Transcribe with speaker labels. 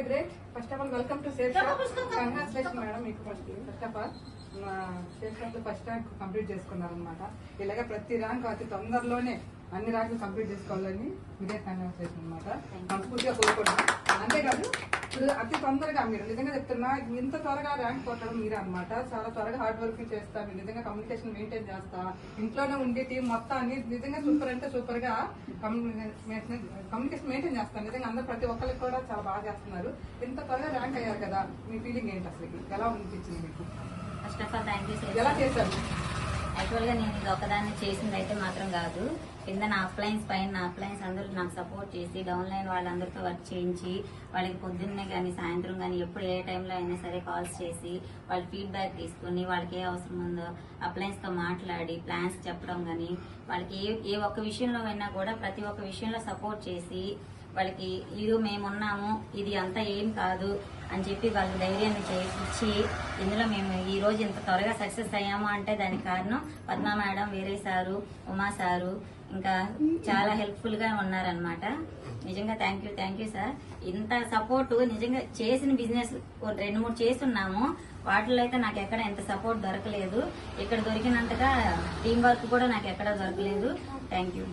Speaker 1: Okay great. First of all welcome to Safe Shop. Congratulation madam మీకు first of all Safe Shop లో first rank complete చేసుకున్నారనమాట. ఇలాగే ప్రతి rank అతి తొందరలోనే అన్ని ర్యాంకులు కంప్లీట్ చేసుకోవాలని మీరే కంగ్రాచులేషన్ అనమాట. మనస్ఫూర్తిగా కోరుకుంటున్నాం. అంతేకాదు ఇప్పుడు అతి తొందరగా మీరు నిజంగా చెప్తున్నా ఇంత త్వరగా ర్యాంక్ కొట్టడం మీరే అనమాట. చాలా త్వరగా హార్డ్ వర్క్ చేస్తా, మీరు నిజంగా కమ్యూనికేషన్ మెయింటైన్ చేస్తా, ఇంట్లోనే ఉండి టీం మొత్తాన్ని నిజంగా సూపర్ అంటే సూపర్ గా కమ్యూనికేషన్ మెయింటైన్ చేస్తాను. నిజంగా అందరూ ప్రతి ఒక్కరికి కూడా చాలా బాగా చేస్తున్నారు. ఇంత త్వరగా ర్యాంక్ అయ్యారు కదా, మీ ఫీలింగ్ ఏంటి అసలు? ఎలా అనిపించింది మీకు?
Speaker 2: First of all thank you sir.
Speaker 1: ఎలా చేశారు?
Speaker 2: యాక్చువల్ గా నేను ఇది ఒకదాన్ని చేసింది అయితే మాత్రం కాదు. కింద నా అప్లైన్స్ పైన నా అప్లైన్స్ అందరూ నాకు సపోర్ట్ చేసి డౌన్ లైన్ వాళ్ళందరితో వర్క్ చేయించి వాళ్ళకి పొద్దున్నే కానీ సాయంత్రం కానీ ఎప్పుడు ఏ టైంలో అయినా సరే కాల్స్ చేసి వాళ్ళ ఫీడ్బ్యాక్ తీసుకుని వాళ్ళకి ఏ అవసరం ఉందో అప్లైన్స్ తో మాట్లాడి ప్లాన్స్ చెప్పడం కానీ వాళ్ళకి ఏ ఒక్క విషయంలో అయినా కూడా ప్రతి ఒక్క విషయంలో సపోర్ట్ చేసి వాళ్ళకి ఇది మేమున్నాము, ఇది అంతా ఏం కాదు అని చెప్పి వాళ్ళకి ధైర్యాన్ని చేయించి ఇందులో మేము ఈ రోజు ఇంత త్వరగా సక్సెస్ అయ్యాము అంటే దానికి కారణం Padma madam, Veeraiah sir, Uma sir ఇంకా చాలా హెల్ప్ఫుల్ గా ఉన్నారనమాట. నిజంగా థ్యాంక్ యూ సార్. ఇంత సపోర్ట్ నిజంగా చేసిన బిజినెస్ 2-3 చేస్తున్నాము, వాటిలో అయితే నాకు ఎక్కడ ఎంత సపోర్ట్ దొరకలేదు. ఇక్కడ దొరికినంతగా టీం వర్క్ కూడా నాకు ఎక్కడ దొరకలేదు. Thank you.